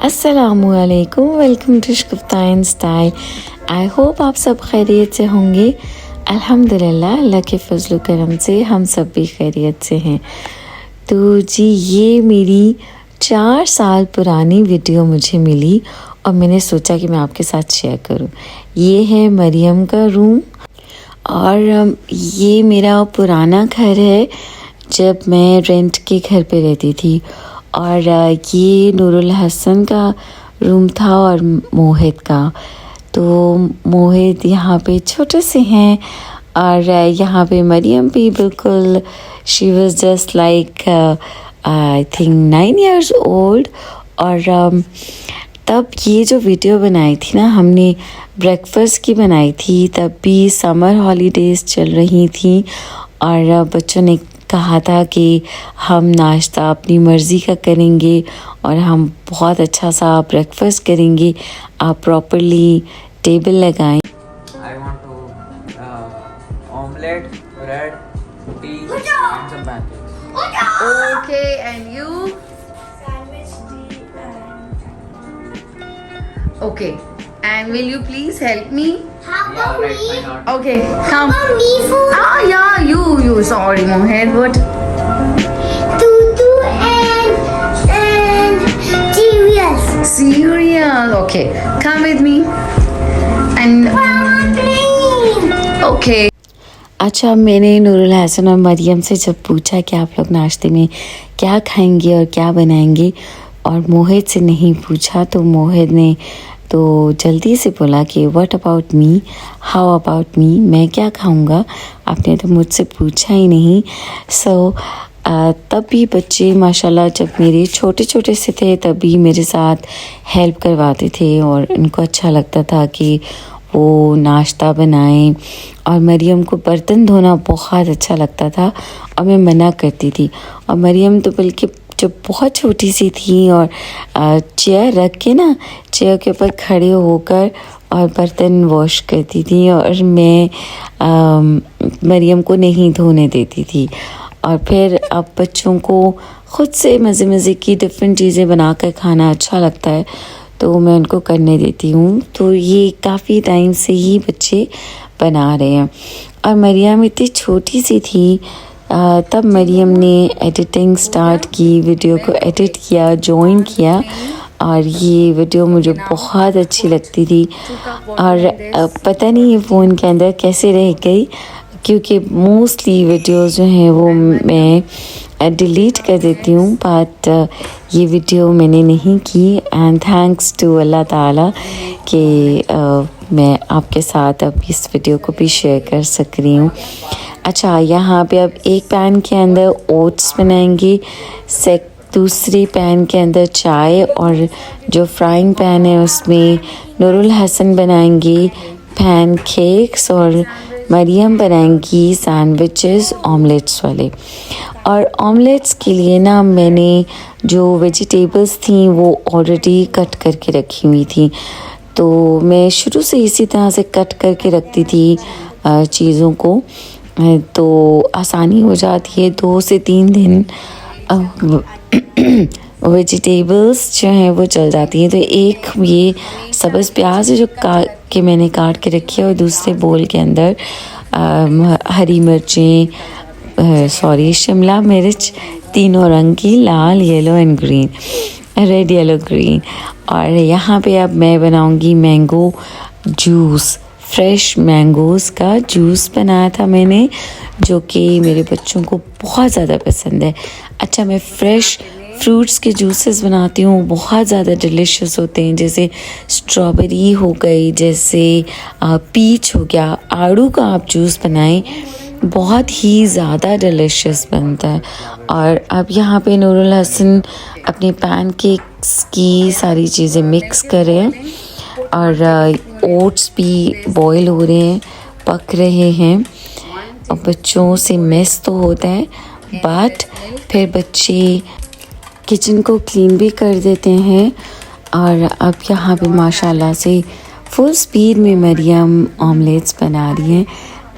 अस्सलामुअलैकुम, welcome to शुक्ताइन style. I hope आप सब खैरियत से होंगे। अल्हम्दुलिल्लाह, अल्लाह के फजल करम से हम सब भी खैरियत से हैं। तो जी, ये मेरी 4 साल पुरानी वीडियो मुझे मिली और मैंने सोचा कि मैं आपके साथ शेयर करूं। ये है मरियम का रूम और ये मेरा पुराना घर है जब मैं रेंट के घर पे रहती थी। और ये नूरुल हसन का रूम था और मोहित का। तो मोहित यहाँ पे छोटे से हैं और यहाँ पे मरियम भी बिल्कुल she was just like I think 9 years old। और तब ये जो वीडियो बनाई थी ना, हमने ब्रेकफास्ट की बनाई थी। तब भी समर हॉलीडेज़ चल रही थी और बच्चों ने कहा था कि हम नाश्ता अपनी मर्ज़ी का करेंगे और हम बहुत अच्छा सा ब्रेकफास्ट करेंगे। आप प्रॉपरली टेबल लगाएं। I want to omelette, bread, tea, and some pancakes. Okay, and you? Sandwich, tea, and Okay. And will you please help me? how Yeah, about right, why me? not? Okay, come. How about me food? Ah, yeah, you. Sorry, Mohit. What? Tutu and cereals. Cereal. Okay, come with me. And Plain. okay. अच्छा, मैंने नूरुल हसन और मरियम से जब पूछा कि आप लोग नाश्ते में क्या खाएंगे और क्या बनाएंगे और मोहित से नहीं पूछा, तो मोहित ने तो जल्दी से बोला कि what about me, how about me, मैं क्या खाऊंगा, आपने तो मुझसे पूछा ही नहीं। सो तब भी बच्चे माशाल्लाह जब मेरे छोटे छोटे से थे तब भी मेरे साथ हेल्प करवाते थे और इनको अच्छा लगता था कि वो नाश्ता बनाएं। और मरियम को बर्तन धोना बहुत अच्छा लगता था और मैं मना करती थी। और मरियम तो बल्कि जब बहुत छोटी सी थी और चेयर रख के ना, चेयर के ऊपर खड़े होकर और बर्तन वॉश करती थी और मैं मरियम को नहीं धोने देती थी। और फिर अब बच्चों को ख़ुद से मज़े मज़े की डिफरेंट चीज़ें बनाकर खाना अच्छा लगता है तो मैं उनको करने देती हूँ। तो ये काफ़ी टाइम से ही बच्चे बना रहे हैं। और मरियम इतनी छोटी सी थी तब मरियम ने एडिटिंग स्टार्ट की, वीडियो को एडिट किया, जॉइन किया और ये वीडियो मुझे बहुत अच्छी लगती थी। और पता नहीं ये फ़ोन के अंदर कैसे रह गई, क्योंकि मोस्टली वीडियोस जो हैं वो मैं डिलीट कर देती हूँ, बट ये वीडियो मैंने नहीं की। एंड थैंक्स टू अल्लाह ताला कि मैं आपके साथ अब इस वीडियो को भी शेयर कर सक रही हूँ। अच्छा, यहाँ पे अब एक पैन के अंदर ओट्स बनाएंगे, दूसरे पैन के अंदर चाय, और जो फ्राइंग पैन है उसमें नूरुल हसन बनाएंगे पैनकेक्स और मरियम बनाएंगी सैंडविचेस ऑमलेट्स वाले। और ऑमलेट्स के लिए ना मैंने जो वेजिटेबल्स थी वो ऑलरेडी कट करके रखी हुई थी, तो मैं शुरू से इसी तरह से कट करके रखती थी चीज़ों को, तो आसानी हो जाती है। 2 से 3 दिन वेजिटेबल्स जो हैं वो चल जाती हैं। तो एक ये सब्ज़ प्याज है जो मैंने काट के रखी है और दूसरे बोल के अंदर हरी मिर्चें, शिमला मिर्च, तीनों रंग की, लाल, yellow and green, red, yellow, green. और यहाँ पे अब मैं बनाऊँगी मैंगो जूस। फ्रेश मैंगोज़ का जूस बनाया था मैंने, जो कि मेरे बच्चों को बहुत ज़्यादा पसंद है। अच्छा, मैं फ़्रेश फ्रूट्स के जूसेस बनाती हूँ, बहुत ज़्यादा डिलीशियस होते हैं। जैसे स्ट्रॉबेरी हो गई, जैसे पीच हो गया, आड़ू का आप जूस बनाएं, बहुत ही ज़्यादा डिलीशियस बनता है। और अब यहाँ पे नूरुल हसन अपने पैनकेक्स की सारी चीज़ें मिक्स कर रहे हैं और ओट्स भी बॉईल हो रहे हैं, पक रहे हैं। और बच्चों से मिस तो होता है, बट फिर बच्चे किचन को क्लीन भी कर देते हैं। और अब यहाँ पे माशाल्लाह से फुल स्पीड में मरियम ऑमलेट्स बना रही हैं।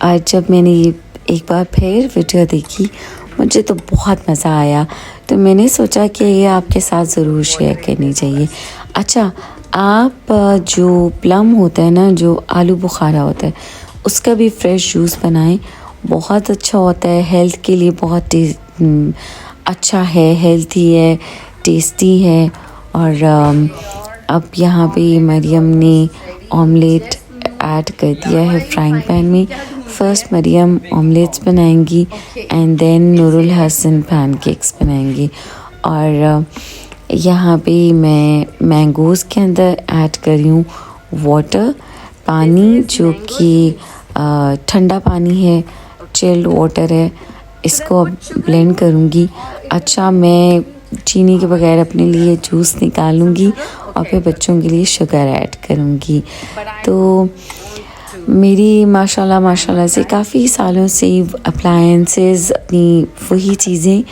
और जब मैंने ये एक बार फिर वीडियो देखी, मुझे तो बहुत मज़ा आया, तो मैंने सोचा कि ये आपके साथ ज़रूर शेयर करनी चाहिए। अच्छा, आप जो प्लम होता है ना, जो आलू बुखारा होता है, उसका भी फ्रेश जूस बनाएं, बहुत अच्छा होता है, हेल्थ के लिए बहुत अच्छा है, हेल्थी है, टेस्टी है। और अब यहाँ पे मरियम ने ऑमलेट ऐड कर दिया है फ्राइंग पैन में। फर्स्ट मरियम ऑमलेट्स बनाएंगी and then Nurul Hasan pancakes बनाएंगी। और यहाँ पे मैं मैंगोज़ के अंदर ऐड कर रही हूँ वाटर, पानी, जो कि ठंडा पानी है, चिल्ड वाटर है। इसको अब ब्लेंड करूँगी। अच्छा, मैं चीनी के बगैर अपने लिए जूस निकालूंगी और फिर बच्चों के लिए शुगर ऐड करूँगी। तो मेरी माशाल्लाह से काफ़ी सालों से अप्लायंसेस अपनी वही चीज़ें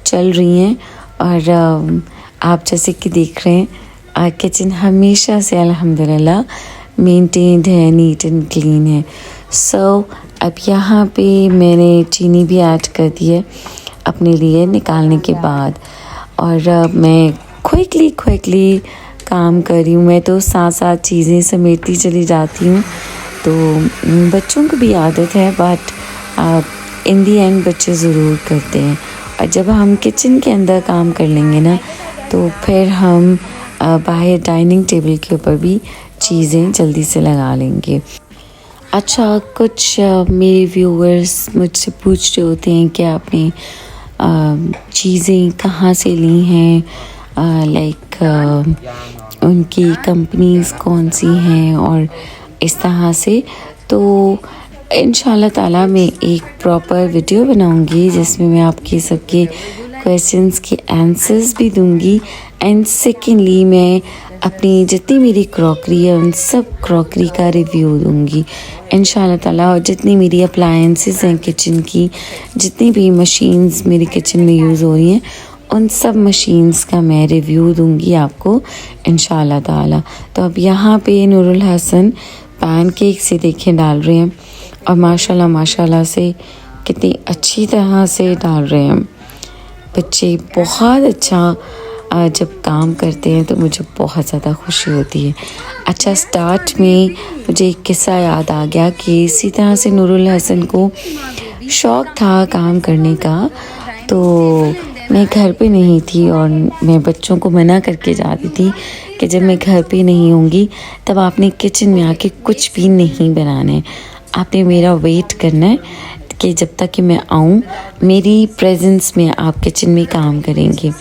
चल रही हैं। और आप जैसे कि देख रहे हैं, किचन हमेशा से अल्हम्दुलिल्लाह मेंटेन्ड है, नीट एंड क्लीन है। सो अब यहाँ पे मैंने चीनी भी ऐड कर दी है अपने लिए निकालने के बाद। और मैं क्विकली काम कर रही हूँ। मैं तो साथ चीज़ें समेटती चली जाती हूँ, तो बच्चों को भी आदत है, बट इन दी एंड बच्चे ज़रूर करते हैं। और जब हम किचन के अंदर काम कर लेंगे ना, तो फिर हम बाहर डाइनिंग टेबल के ऊपर भी चीज़ें जल्दी से लगा लेंगे। अच्छा, कुछ मेरे व्यूअर्स मुझसे पूछ रहे होते हैं कि आपने चीज़ें कहाँ से ली हैं, लाइक उनकी कंपनीज़ कौन सी हैं और इस तरह से। तो इंशाल्लाह ताला मैं एक प्रॉपर वीडियो बनाऊंगी जिसमें मैं आपके सबके क्वेश्चंस के आंसर्स भी दूंगी। एंड सेकेंडली मैं अपनी जितनी मेरी क्रॉकरी है उन सब क्रॉकरी का रिव्यू दूंगी इंशाल्लाह ताला। और जितनी मेरी अप्लायंसेस हैं किचन की, जितनी भी मशीन्स मेरी किचन में यूज़ हो रही हैं, उन सब मशीन्स का मैं रिव्यू दूंगी आपको इंशाल्लाह ताला। तो अब यहाँ पे नूरुल हसन पैनकेक से देखें डाल रहे हैं, और माशाल्लाह से कितनी अच्छी तरह से डाल रहे हैं बच्चे। बहुत अच्छा जब काम करते हैं तो मुझे बहुत ज़्यादा खुशी होती है। अच्छा, स्टार्ट में मुझे एक किस्सा याद आ गया कि इसी तरह से नूरुल हसन को शौक़ था काम करने का, तो मैं घर पे नहीं थी और मैं बच्चों को मना करके जाती थी कि जब मैं घर पे नहीं होंगी तब आपने किचन में आके कुछ भी नहीं बनाना है, आपने मेरा वेट करना है कि जब तक कि मैं आऊँ, मेरी प्रेजेंस में आप किचन में काम करेंगे।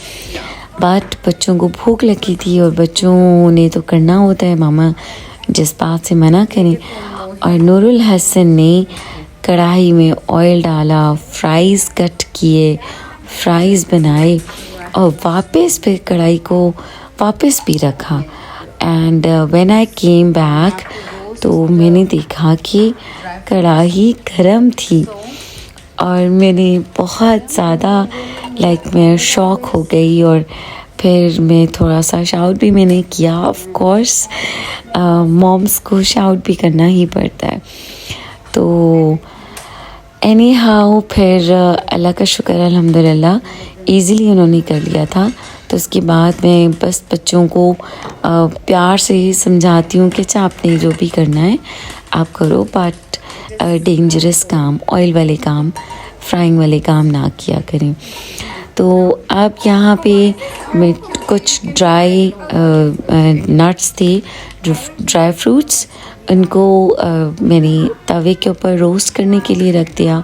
बट बच्चों को भूख लगी थी और बच्चों ने तो करना होता है, मामा जिस बात से मना करें। और नूरुल हसन ने कढ़ाई में ऑयल डाला, फ्राइज़ कट किए, फ्राइज़ बनाए और वापस फिर कढ़ाई को वापस भी रखा। And when I came back तो मैंने देखा कि कढ़ाई गरम थी और मैंने बहुत ज़्यादा मैं शॉक हो गई। और फिर मैं थोड़ा सा शाउट भी मैंने किया। ऑफ कोर्स मॉम्स को शाउट भी करना ही पड़ता है। तो एनी हाउ फिर अल्लाह का शुक्र अल्हम्दुलिल्लाह ईज़िली उन्होंने कर लिया था। तो उसके बाद मैं बस बच्चों को प्यार से ही समझाती हूँ कि अच्छा आपने जो भी करना है आप करो, बट डेंजरस काम, ऑयल वाले काम, फ्राइंग वाले काम ना किया करें। तो अब यहाँ पे मैं कुछ ड्राई नट्स थे, ड्राई फ्रूट्स, उनको मैंने तवे के ऊपर रोस्ट करने के लिए रख दिया।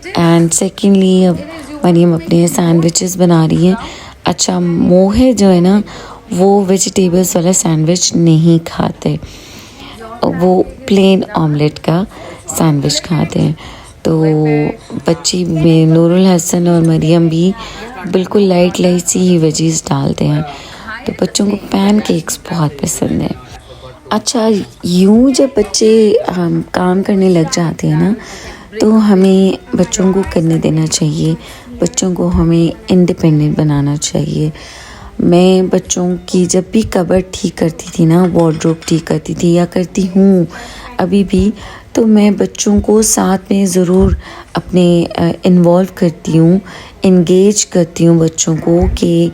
एंड सेकेंडली अब मरियम अपने सैंडविचेस बना रही है। अच्छा, मोहे जो है ना वो वेजिटेबल्स वाला सैंडविच नहीं खाते, वो प्लेन ऑमलेट का सैंडविच खाते हैं। तो बच्ची में नूरुल हसन और मरियम भी बिल्कुल लाइट सी ही वेजीज डालते हैं। तो बच्चों को पैनकेक्स बहुत पसंद है। अच्छा, यूँ जब बच्चे काम करने लग जाते हैं ना, तो हमें बच्चों को करने देना चाहिए, बच्चों को हमें इंडिपेंडेंट बनाना चाहिए। मैं बच्चों की जब भी कबर्ड ठीक करती थी ना, वार्डरोब ठीक करती थी या करती हूँ अभी भी, तो मैं बच्चों को साथ में ज़रूर अपने इन्वॉल्व करती हूँ, इंगेज करती हूँ बच्चों को कि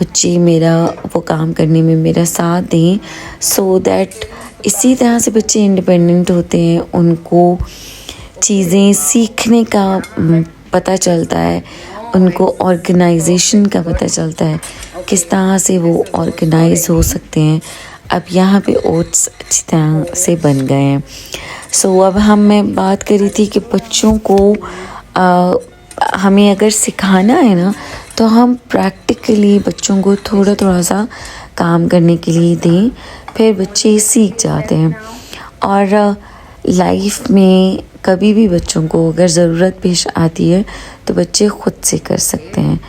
बच्चे मेरा वो काम करने में मेरा साथ दें, सो दैट इसी तरह से बच्चे इंडिपेंडेंट होते हैं, उनको चीज़ें सीखने का पता चलता है, उनको ऑर्गेनाइजेशन का पता चलता है, किस तरह से वो ऑर्गेनाइज हो सकते हैं। अब यहाँ पे ओट्स अच्छी तरह से बन गए हैं। सो अब मैं बात कर रही थी कि बच्चों को हमें अगर सिखाना है ना, तो हम प्रैक्टिकली बच्चों को थोड़ा थोड़ा सा काम करने के लिए दें, फिर बच्चे सीख जाते हैं। और लाइफ में कभी भी बच्चों को अगर ज़रूरत पेश आती है तो बच्चे खुद से कर सकते हैं।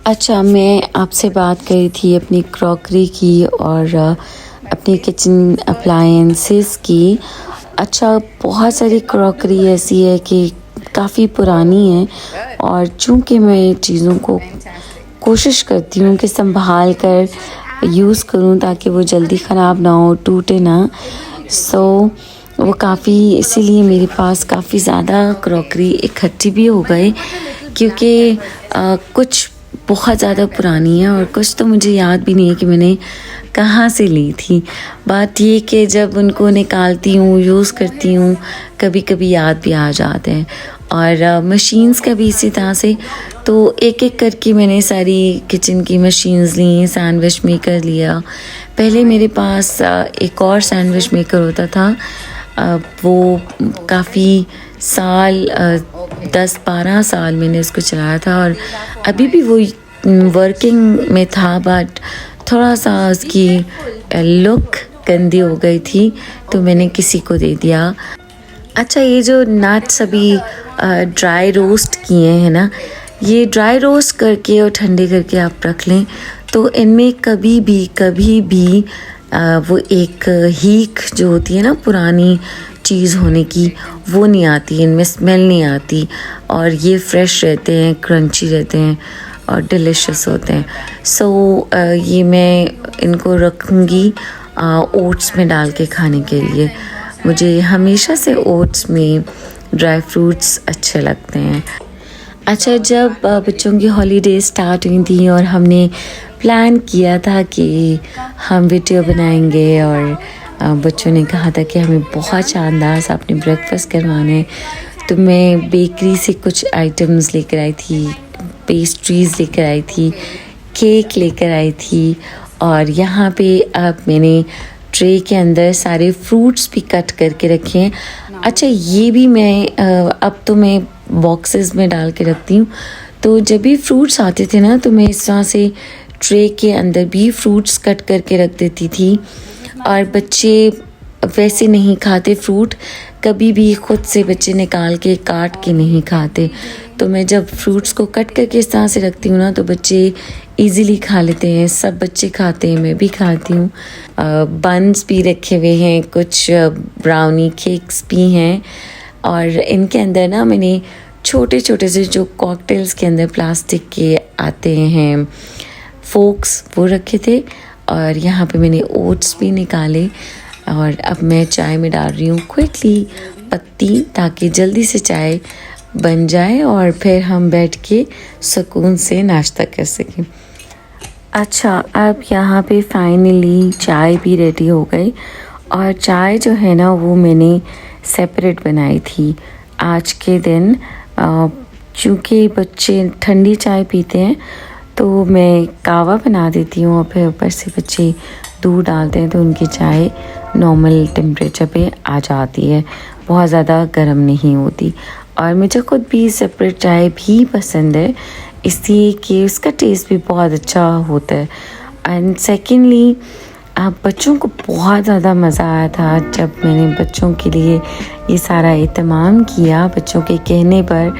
अच्छा, मैं आपसे बात कर रही थी अपनी क्रॉकरी की और अपनी किचन अप्लायंसेस की। अच्छा, बहुत सारी क्रॉकरी ऐसी है कि काफ़ी पुरानी है, और चूँकि मैं चीज़ों को कोशिश करती हूँ कि संभाल कर यूज़ करूँ ताकि वो जल्दी ख़राब ना हो, टूटे ना, सो वो काफ़ी, इसीलिए मेरे पास काफ़ी ज़्यादा क्रॉकरी इकट्ठी भी हो गई, क्योंकि कुछ बहुत ज़्यादा पुरानी है और कुछ तो मुझे याद भी नहीं है कि मैंने कहाँ से ली थी। बात ये कि जब उनको निकालती हूँ, यूज़ करती हूँ, कभी कभी याद भी आ जाते हैं। और मशीन्स का भी इसी तरह से, तो एक एक करके मैंने सारी किचन की मशीन्स ली। सैंडविच मेकर लिया, पहले मेरे पास एक और सैंडविच मेकर होता था, वो काफ़ी साल 10-12 साल मैंने इसको चलाया था और अभी भी वो वर्किंग में था, बट थोड़ा सा उसकी लुक गंदी हो गई थी तो मैंने किसी को दे दिया। अच्छा, ये जो नट्स अभी ड्राई रोस्ट किए हैं ना, ये ड्राई रोस्ट करके और ठंडे करके आप रख लें तो इनमें कभी भी वो एक हीक जो होती है ना पुरानी चीज़ होने की, वो नहीं आती, इनमें स्मेल नहीं आती, और ये फ्रेश रहते हैं, क्रंची रहते हैं और डिलिशियस होते हैं। सो ये मैं इनको रखूँगी ओट्स में डाल के खाने के लिए। मुझे हमेशा से ओट्स में ड्राई फ्रूट्स अच्छे लगते हैं। अच्छा, जब बच्चों की हॉलीडे स्टार्ट हुई थी और हमने प्लान किया था कि हम वीडियो बनाएंगे, और बच्चों ने कहा था कि हमें बहुत शानदार सा अपने ब्रेकफास्ट करवाना है, तो मैं बेकरी से कुछ आइटम्स लेकर आई थी, पेस्ट्रीज़ लेकर आई थी, केक लेकर आई थी, और यहाँ पे अब मैंने ट्रे के अंदर सारे फ्रूट्स भी कट करके रखे हैं। अच्छा, ये भी मैं अब तो मैं बॉक्सेस में डाल के रखती हूँ, तो जब भी फ्रूट्स आते थे ना तो मैं इस तरह से ट्रे के अंदर भी फ्रूट्स कट करके रख देती थी। और बच्चे वैसे नहीं खाते फ्रूट, कभी भी खुद से बच्चे निकाल के काट के नहीं खाते, तो मैं जब फ्रूट्स को कट करके इस तरह से रखती हूँ ना तो बच्चे इजीली खा लेते हैं। सब बच्चे खाते हैं, मैं भी खाती हूँ। बन्स भी रखे हुए हैं, कुछ ब्राउनी केक्स भी हैं, और इनके अंदर ना मैंने छोटे छोटे से जो कॉकटेल्स के अंदर प्लास्टिक के आते हैं फोक्स, वो रखे थे, और यहाँ पे मैंने ओट्स भी निकाले, और अब मैं चाय में डाल रही हूँ क्विकली पत्ती, ताकि जल्दी से चाय बन जाए और फिर हम बैठ के सुकून से नाश्ता कर सकें। अच्छा, अब यहाँ पे फाइनली चाय भी रेडी हो गई, और चाय जो है ना वो मैंने सेपरेट बनाई थी आज के दिन। चूँकि बच्चे ठंडी चाय पीते हैं तो मैं कावा बना देती हूँ, और फिर ऊपर से बच्चे दूध डालते हैं तो उनकी चाय नॉर्मल टेम्परेचर पे आ जाती है, बहुत ज़्यादा गर्म नहीं होती। और मुझे खुद भी सेपरेट चाय भी पसंद है, इसलिए कि उसका टेस्ट भी बहुत अच्छा होता है। एंड सेकेंडली बच्चों को बहुत ज़्यादा मज़ा आया था जब मैंने बच्चों के लिए ये सारा एहतमाम किया, बच्चों के कहने पर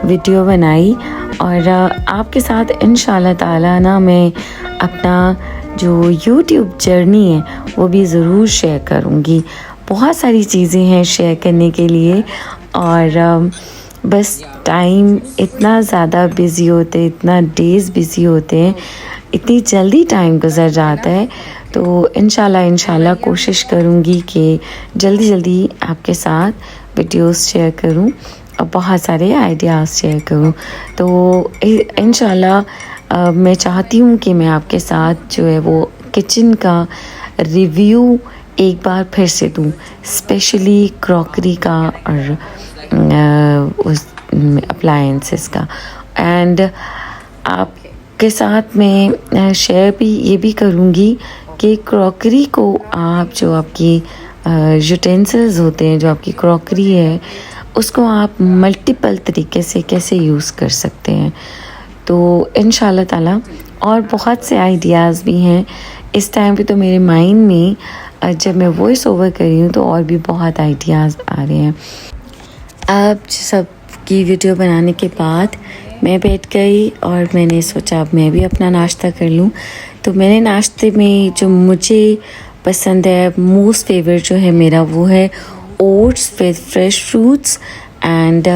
वीडियो बनाई, और आपके साथ इंशाल्लाह ताला ना मैं अपना जो यूट्यूब जर्नी है वो भी ज़रूर शेयर करूँगी। बहुत सारी चीज़ें हैं शेयर करने के लिए, और बस टाइम इतना ज़्यादा बिज़ी होते हैं, इतना डेज़ बिज़ी होते हैं, इतनी जल्दी टाइम गुजर जाता है। तो इंशाल्लाह कोशिश करूँगी कि जल्दी आपके साथ वीडियोस शेयर करूं और बहुत सारे आइडियाज़ शेयर करूं। तो इंशाल्लाह मैं चाहती हूं कि मैं आपके साथ जो है वो किचन का रिव्यू एक बार फिर से दूं, स्पेशली क्रॉकरी का और उस अप्लायंसेस का। एंड आपके साथ मैं शेयर भी ये भी करूँगी कि क्रॉकरी को आप जो आपकी यूटेंसिल्स होते हैं, जो आपकी क्रॉकरी है, उसको आप मल्टीपल तरीके से कैसे यूज़ कर सकते हैं। तो इंशाल्लाह ताला और बहुत से आइडियाज़ भी हैं इस टाइम पे। तो मेरे माइंड में जब मैं वॉइस ओवर कर रही हूँ तो और भी बहुत आइडियाज़ आ रहे हैं। अब सब की वीडियो बनाने के बाद मैं बैठ गई और मैंने सोचा अब मैं भी अपना नाश्ता कर लूँ। तो मैंने नाश्ते में जो मुझे पसंद है, मोस्ट फेवरेट जो है मेरा, वो है oats with fresh fruits and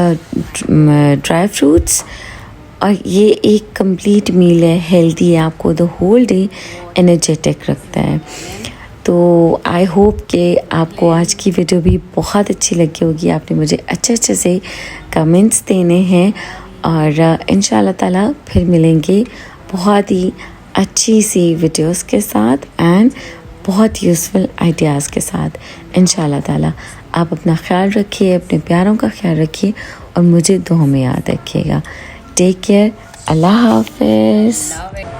dry fruits. और ये एक कंप्लीट मील है, हेल्दी है, आपको द होल डे एनर्जेटिक रखता है। तो आई होप कि आपको आज की वीडियो भी बहुत अच्छी लगी होगी। आपने मुझे अच्छे अच्छे से कमेंट्स देने हैं और इंशाल्लाह ताला फिर मिलेंगे बहुत ही अच्छी सी वीडियोस के साथ एंड बहुत यूज़फुल आइडियाज़ के साथ इंशाल्लाह ताला। आप अपना ख्याल रखिए, अपने प्यारों का ख्याल रखिए और मुझे दुआ में याद रखिएगा। टेक केयर, अल्लाह हाफ़िज़।